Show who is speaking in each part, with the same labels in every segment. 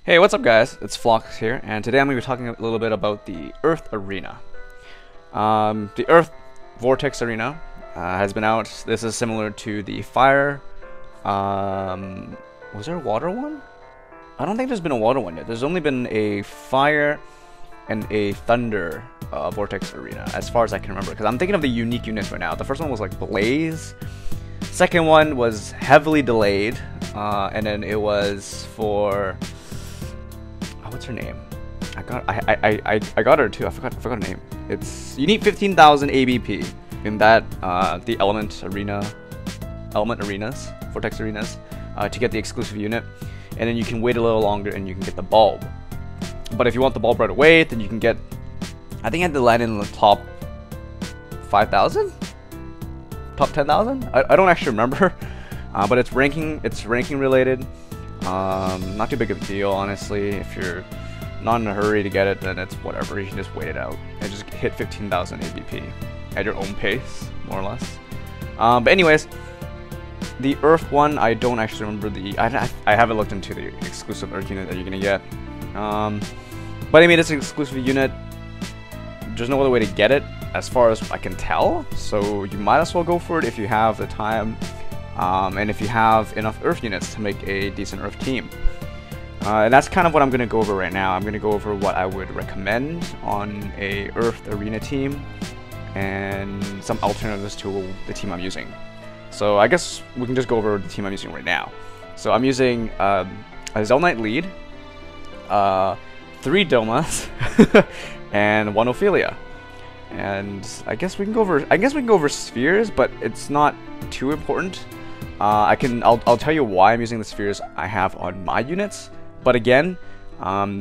Speaker 1: Hey, what's up guys? It's Flawkes here, and today I'm going to be talking a little bit about the Earth Arena. The Earth Vortex Arena has been out. This is similar to the Fire. Was there a Water one? I don't think there's been a Water one yet. There's only been a Fire and a Thunder Vortex Arena, as far as I can remember, because I'm thinking of the unique units right now. The first one was like Blaze. Second one was heavily delayed, and then it was for... what's her name? I got her too. I forgot her name. It's you need 15,000 ABP in that the element arenas, Vortex arenas, to get the exclusive unit, and then you can wait a little longer and you can get the bulb. But if you want the bulb right away, then you can get. I think I had to land in the top 5,000, top 10,000. I don't actually remember, but it's ranking related. Not too big of a deal, honestly. If you're not in a hurry to get it, then it's whatever. You can just wait it out and just hit 15,000 ABP at your own pace, more or less. But anyways, the Earth one, I don't actually remember the... I haven't looked into the exclusive Earth unit that you're gonna get. But I mean, it's an exclusive unit. There's no other way to get it, as far as I can tell. So you might as well go for it if you have the time. And if you have enough Earth units to make a decent Earth team. And that's kind of what I'm going to go over right now. I'm going to go over what I would recommend on a Earth Arena team and some alternatives to the team I'm using. So I guess we can just go over the team I'm using right now. So I'm using a Zell Knight lead, 3 Domas, and 1 Ophelia. And I guess we can go over spheres, but it's not too important. I'll tell you why I'm using the spheres I have on my units, but again,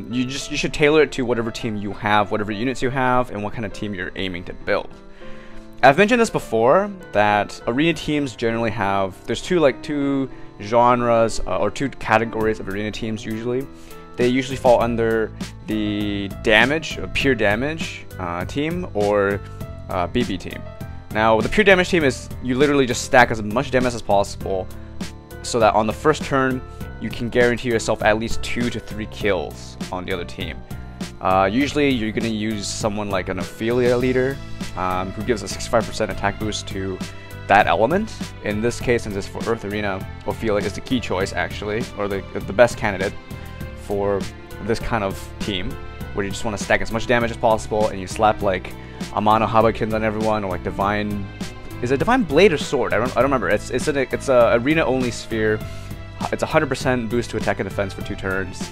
Speaker 1: you should tailor it to whatever team you have, whatever units you have, and what kind of team you're aiming to build. I've mentioned this before, that arena teams generally have, there's two genres, or 2 categories of arena teams usually. They usually fall under the damage, pure damage team, or BB team. Now, the pure damage team is you literally just stack as much damage as possible so that on the first turn, you can guarantee yourself at least 2 to 3 kills on the other team. Usually, you're going to use someone like an Ophelia leader who gives a 65% attack boost to that element. In this case, since it's for Earth Arena, Ophelia is the key choice, actually, or the best candidate for this kind of team, where you just want to stack as much damage as possible, and you slap like Amano Habakins on everyone, or like Divine... Is it Divine Blade or Sword? I don't remember. It's a arena-only sphere. It's 100% boost to attack and defense for 2 turns.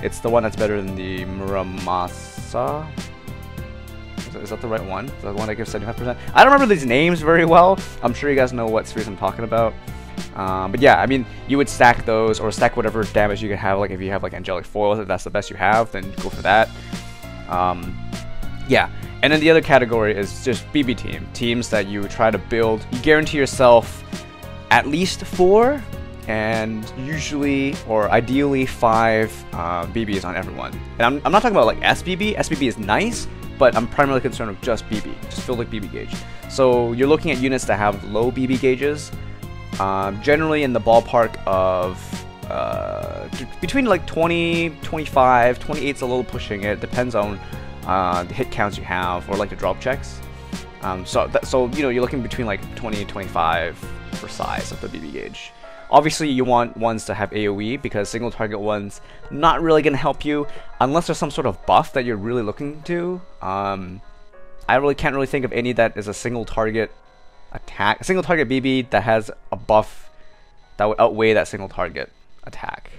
Speaker 1: It's the one that's better than the Muramasa. Is that the right one? Is that the one that gives 75%? I don't remember these names very well. I'm sure you guys know what spheres I'm talking about. But yeah, I mean, you would stack those, or stack whatever damage you can have. Like if you have like Angelic Foils, if that's the best you have, then go for that. Yeah, and then the other category is just BB team. Teams that you try to build. You guarantee yourself at least 4, and usually, or ideally 5 BBs on everyone. And I'm not talking about like SBB. SBB is nice, but I'm primarily concerned with just BB. Just filled like BB gauge. So you're looking at units that have low BB gauges. Generally in the ballpark of between like 20, 25, 28's a little pushing it. Depends on the hit counts you have, or like the drop checks. So you know, you're looking between like 20 and 25 for size of the BB gauge. Obviously, you want ones to have AoE, because single target ones not really gonna help you unless there's some sort of buff that you're really looking to. I can't really think of any that is a single target attack, a single target BB that has a buff that would outweigh that single target attack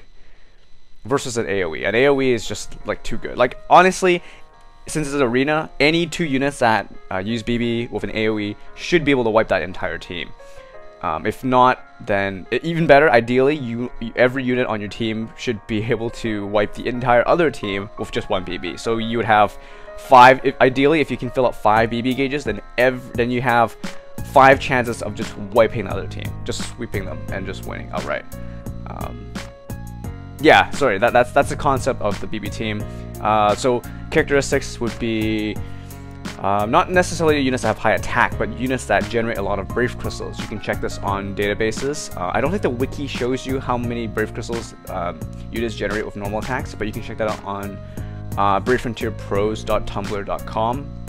Speaker 1: versus an AoE. An AoE is just like too good. Like honestly, since it's an arena, any 2 units that use BB with an AoE should be able to wipe that entire team. If not, then even better. Ideally, every unit on your team should be able to wipe the entire other team with just 1 BB. So you would have 5. Ideally, if you can fill up 5 BB gauges, then you have 5 chances of just wiping the other team, just sweeping them and just winning outright. Yeah, sorry, that's the concept of the BB team. So characteristics would be Not necessarily units that have high attack, but units that generate a lot of Brave Crystals. You can check this on databases. I don't think the wiki shows you how many Brave Crystals units generate with normal attacks, but you can check that out on bravefrontierpros.tumblr.com.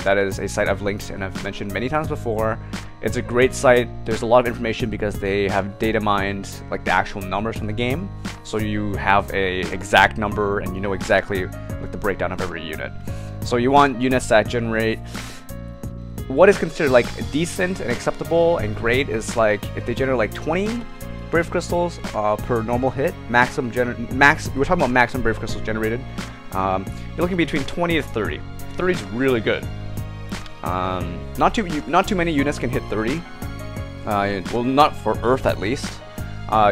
Speaker 1: That is a site I've linked and I've mentioned many times before. It's a great site. There's a lot of information because they have data mined like the actual numbers from the game, so you have a exact number and you know exactly like the breakdown of every unit. So you want units that generate what is considered like decent and acceptable, and great is like if they generate like 20 Brave Crystals per normal hit. We're talking about maximum Brave Crystals generated. You're looking between 20 to 30. 30 is really good. Not too many units can hit 30. Well, not for Earth at least.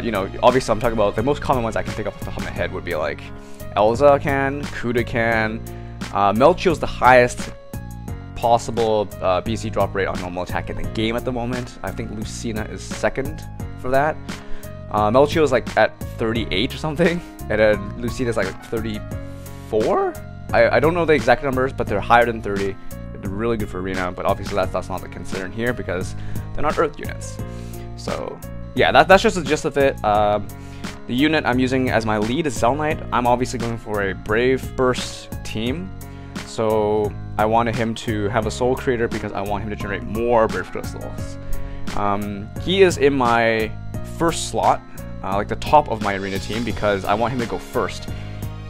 Speaker 1: You know, obviously I'm talking about the most common ones I can think of off the top of my head would be like Elza can, Kuda can. Melchio's the highest possible BC drop rate on normal attack in the game at the moment. I think Lucina is second for that. Melchio is like at 38 or something, and then Lucina is like 34? I don't know the exact numbers, but they're higher than 30. They're really good for Arena, but obviously that's not the concern here because they're not Earth units. So yeah, that's just the gist of it. The unit I'm using as my lead is Zell Knight. I'm obviously going for a Brave Burst team, so I wanted him to have a Soul Creator because I want him to generate more Brave Crystals. He is in my first slot, like the top of my Arena team, because I want him to go first.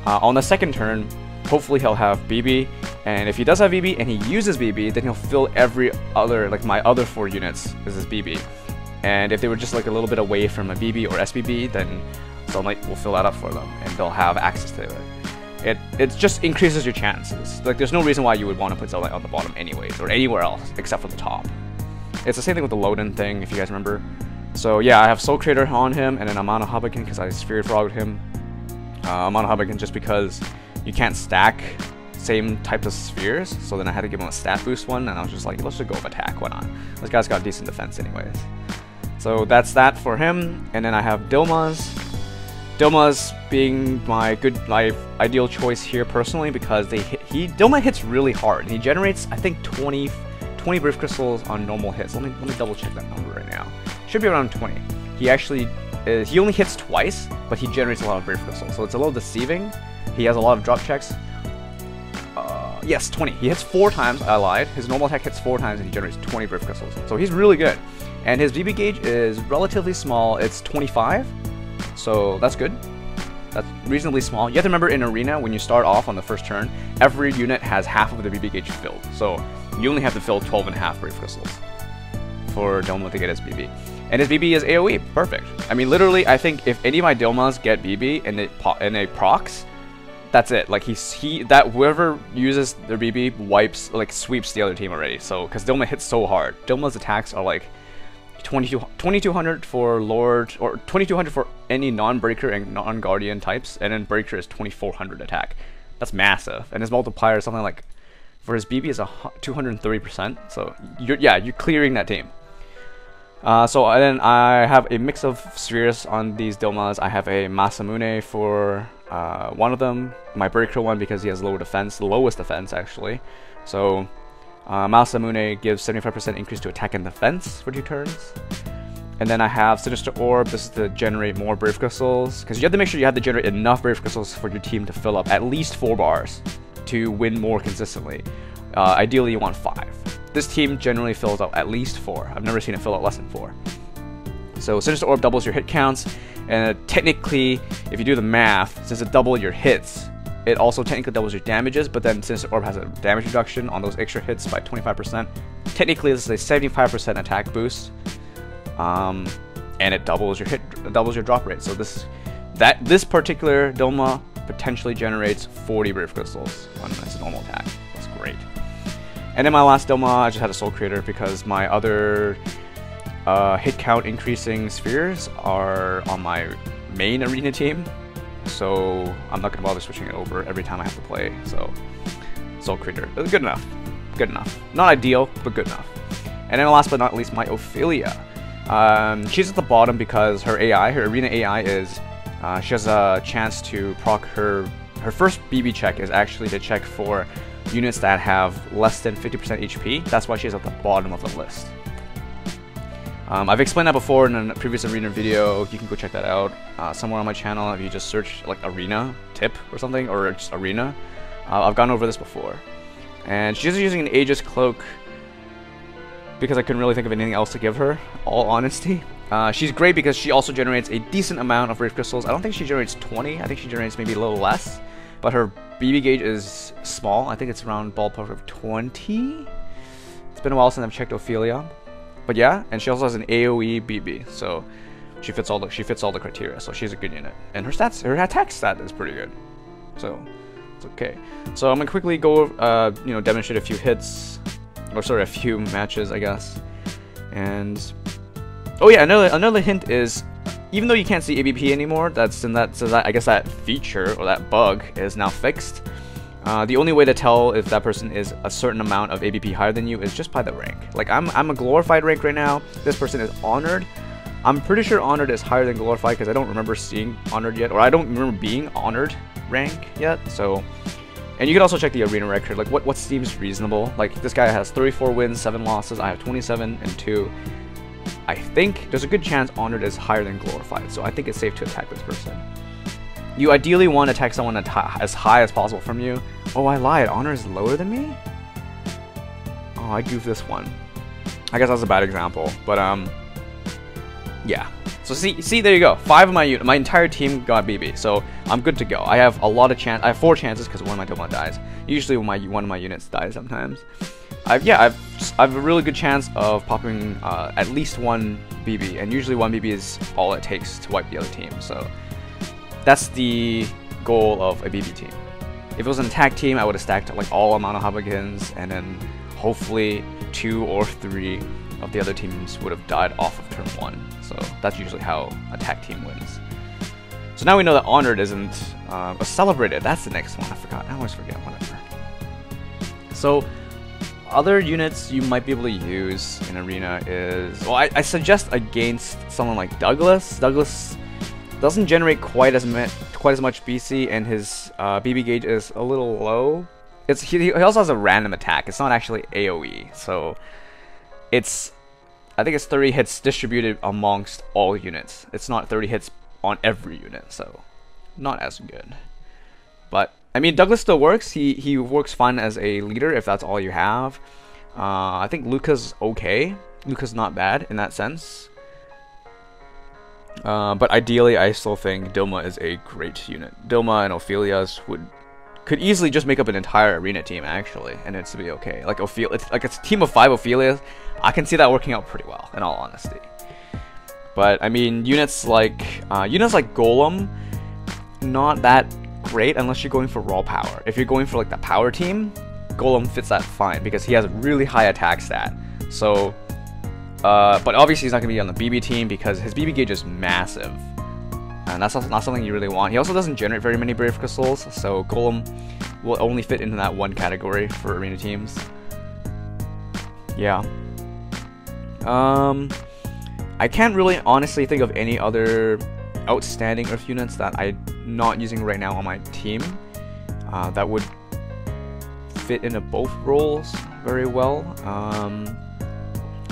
Speaker 1: On the second turn, hopefully he'll have BB, and if he does have BB and he uses BB, then he'll fill every other, like my other 4 units is his BB. And if they were just like a little bit away from a BB or SBB, then Zell Knight will fill that up for them, and they'll have access to it. It just increases your chances. Like there's no reason why you would want to put Zell Knight on the bottom anyways, or anywhere else except for the top. It's the same thing with the Loden thing, if you guys remember. So yeah, I have Soul Creator on him, and then Amano Hubbican because I Sphere Frogged him. Amano Hubbican just because you can't stack same types of spheres, so then I had to give him a stat boost one, and I was just like, let's just go with attack, why not? This guy's got decent defense anyways. So that's that for him, and then I have Dilmaz. Dilmaz being my ideal choice here personally because Dilmaz hits really hard, and he generates I think 20 Brave Crystals on normal hits. Let me double check that number right now. Should be around 20. He actually he only hits twice, but he generates a lot of Brave Crystals, so it's a little deceiving. He has a lot of drop checks. Yes, 20. He hits 4 times. I lied. His normal attack hits 4 times, and he generates 20 Brave Crystals. So he's really good. And his BB gauge is relatively small. It's 25, so that's good. That's reasonably small. You have to remember in Arena, when you start off on the first turn, every unit has half of the BB gauge filled. So you only have to fill 12.5 Brave Crystals for Dilma to get his BB. And his BB is AoE. Perfect. I mean, literally, I think if any of my Dilmas get BB and they procs, that's it. Like whoever uses their BB wipes, like sweeps the other team already. So because Dilma hits so hard, Dilma's attacks are like 2200 for Lord, or 2200 for any non-breaker and non-guardian types, and then breaker is 2400 attack. That's massive. And his multiplier is something like, for his BB is 230%. So you're clearing that team. So then I have a mix of spheres on these Dilmas. I have a Masamune for one of them, my breaker one because he has lower defense, the lowest defense actually. So Masamune gives 75% increase to attack and defense for 2 turns. And then I have Sinister Orb. This is to generate more Brave Crystals, because you have to make sure you have to generate enough Brave Crystals for your team to fill up at least 4 bars to win more consistently. Ideally you want 5. This team generally fills out at least 4. I've never seen it fill out less than 4. So Sinister Orb doubles your hit counts, and technically, if you do the math, since it doubles your hits, it also technically doubles your damages, but then Sinister Orb has a damage reduction on those extra hits by 25%. Technically, this is a 75% attack boost, and it doubles your drop rate. So this particular Dilma potentially generates 40 Brave Crystals on its normal attack. That's great. And then my last Dilma, I just had a Soul Creator because my other hit count increasing spheres are on my main Arena team. So I'm not going to bother switching it over every time I have to play. So Soul Creator, good enough. Good enough. Not ideal, but good enough. And then last but not least, my Ophelia. She's at the bottom because her Arena AI is, she has a chance to proc her first BB check is actually to check for units that have less than 50% HP. That's why she's at the bottom of the list. I've explained that before in a previous arena video. You can go check that out somewhere on my channel if you just search like arena tip or something, or just arena. I've gone over this before. And she's using an Aegis Cloak because I couldn't really think of anything else to give her, all honesty. She's great because she also generates a decent amount of Wraith Crystals. I don't think she generates 20, I think she generates maybe a little less. But her BB gauge is small, I think it's around ballpark of 20? It's been a while since I've checked Ophelia. But yeah, and she also has an AoE BB, so she fits all the criteria, so she's a good unit. And her stats, her attack stat is pretty good. So it's okay. So I'm gonna quickly go you know, demonstrate a few hits, or sorry, a few matches, I guess. And oh yeah, another hint is, even though you can't see ABP anymore, I guess that feature or that bug is now fixed. The only way to tell if that person is a certain amount of ABP higher than you is just by the rank. Like I'm a glorified rank right now. This person is honored. I'm pretty sure honored is higher than glorified because I don't remember seeing honored yet, or I don't remember being honored rank yet. So, and you can also check the arena record. Like what seems reasonable. Like this guy has 34 wins, 7 losses. I have 27 and 2. I think there's a good chance honored is higher than glorified. So I think it's safe to attack this person. You ideally want to attack someone as high as possible from you. Oh, I lied. Honor is lower than me? Oh, I goofed this one. I guess that's a bad example, but yeah. So see, there you go. 5 of my entire team got BB, so I'm good to go. I have a lot of chance. I have 4 chances because one of my Doma dies. Usually, one of my units dies sometimes. I've a really good chance of popping at least 1 BB, and usually 1 BB is all it takes to wipe the other team. So that's the goal of a BB team. If it was an attack team, I would have stacked like all amount of Habagans, and then hopefully 2 or 3 of the other teams would have died off of turn 1. So that's usually how attack team wins. So now we know that honored isn't celebrated. That's the next one. I forgot. I always forget. Whatever. So other units you might be able to use in arena is, well, I suggest against someone like Douglas. Douglas doesn't generate quite as much BC, and his BB gauge is a little low. He also has a random attack. It's not actually AoE, so I think it's 30 hits distributed amongst all units. It's not 30 hits on every unit, so not as good. But I mean, Douglas still works. He works fine as a leader if that's all you have. I think Luca's okay. Luca's not bad in that sense. But ideally, I still think Dilma is a great unit. Dilma and Ophelia's could easily just make up an entire arena team actually, and it's to be okay. Like it's a team of 5 Ophelias. I can see that working out pretty well, in all honesty. But I mean, units like Golem, not that great unless you're going for raw power. If you're going for like the power team, Golem fits that fine because he has a really high attack stat. So, but obviously he's not going to be on the BB team because his BB gauge is massive, and that's not something you really want. He also doesn't generate very many Brave Crystals, so Golem will only fit into that one category for arena teams. Yeah. I can't really honestly think of any other outstanding Earth units that I'm not using right now on my team that would fit into both roles very well.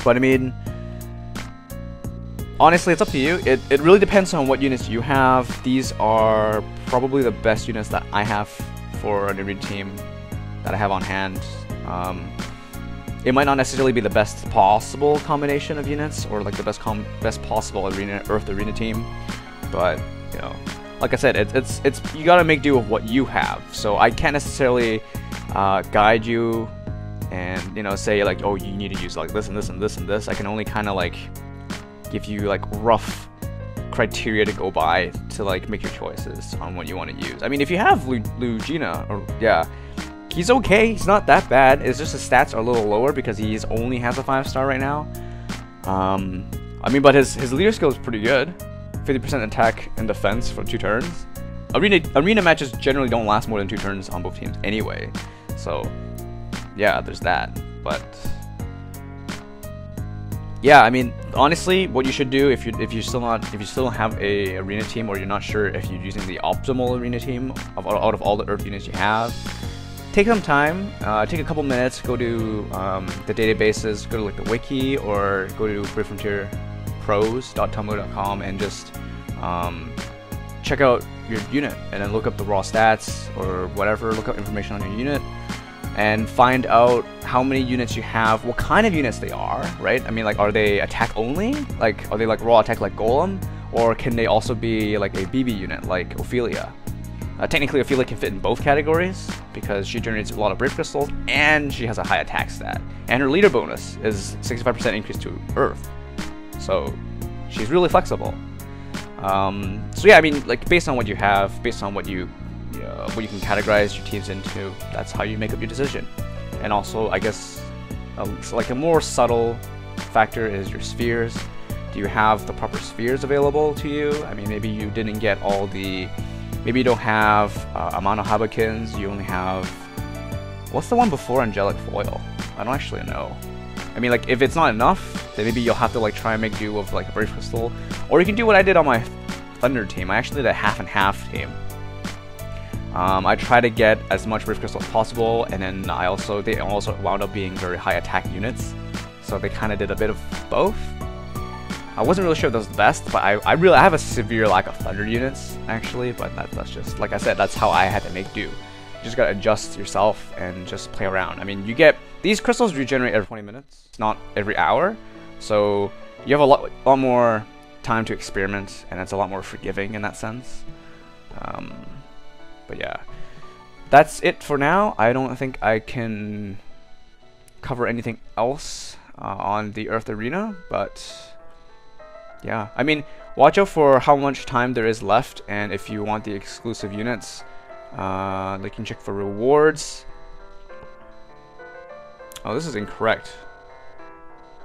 Speaker 1: But I mean, honestly, it's up to you. It really depends on what units you have. These are probably the best units that I have for an arena team that I have on hand. It might not necessarily be the best possible combination of units, or like the best possible Earth arena team, but you know, like I said, it's you gotta make do with what you have. So I can't necessarily guide you and, you know, say like, oh, you need to use like this and this and this and this. I can only kind of like give you like rough criteria to go by to like make your choices on what you want to use. I mean, if you have Lugina, or yeah, he's okay. He's not that bad. It's just his stats are a little lower because he only has a 5-star right now. I mean, but his leader skill is pretty good. 50% attack and defense for 2 turns. Arena matches generally don't last more than 2 turns on both teams anyway. So yeah, there's that. But yeah, I mean, honestly, what you should do if you still don't have a arena team, or you're not sure if you're using the optimal arena team out of all the Earth units you have, take some time, take a couple minutes, go to the databases, go to like the wiki, or go to bravefrontierpros.tumblr.com and just check out your unit, and then look up the raw stats or whatever, look up information on your unit, and find out how many units you have, what kind of units they are, right? I mean, like, are they attack only? Like, are they like raw attack like Golem? Or can they also be like a BB unit like Ophelia? Technically, Ophelia can fit in both categories because she generates a lot of Brave Crystals and she has a high attack stat. And her leader bonus is 65% increase to Earth. So she's really flexible. So yeah, I mean, like, based on what you have, based on what you can categorize your teams into, that's how you make up your decision. And also, I guess, like a more subtle factor is your spheres. Do you have the proper spheres available to you? I mean, maybe you didn't get all the... Maybe you don't have Amano Habakins, you only have... What's the one before Angelic Foil? I don't actually know. I mean, like, if it's not enough, then maybe you'll have to, like, try and make do with, like, a Brave Crystal. Or you can do what I did on my Thunder team. I actually did a half and half team. I tried to get as much Brave Crystal as possible, and then they also wound up being very high attack units. So they kind of did a bit of both. I wasn't really sure if that was the best, but I have a severe lack of Thunder units, actually, but that's just, like I said, that's how I had to make do. You just gotta adjust yourself and just play around. I mean, you get, these crystals regenerate every 20 minutes, not every hour, so you have a lot more time to experiment, and it's a lot more forgiving in that sense. But yeah, that's it for now. I don't think I can cover anything else on the Earth Arena, but... yeah, I mean, watch out for how much time there is left, and if you want the exclusive units, you can check for rewards. Oh, this is incorrect.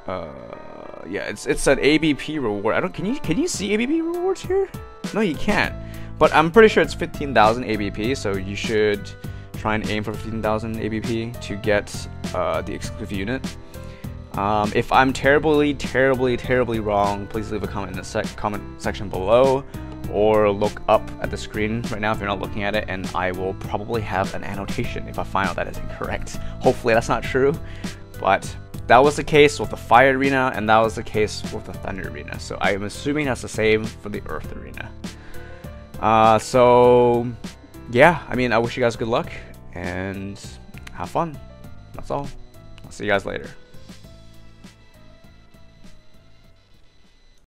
Speaker 1: Yeah, it's an ABP reward. Can you see ABP rewards here? No, you can't. But I'm pretty sure it's 15,000 ABP, so you should try and aim for 15,000 ABP to get the exclusive unit. If I'm terribly wrong, please leave a comment in the comment section below, or look up at the screen right now if you're not looking at it, and I will probably have an annotation if I find out that is incorrect. Hopefully that's not true, but that was the case with the Fire Arena, and that was the case with the Thunder Arena, so I am assuming that's the same for the Earth Arena. So yeah, I mean, I wish you guys good luck, and have fun. That's all. I'll see you guys later.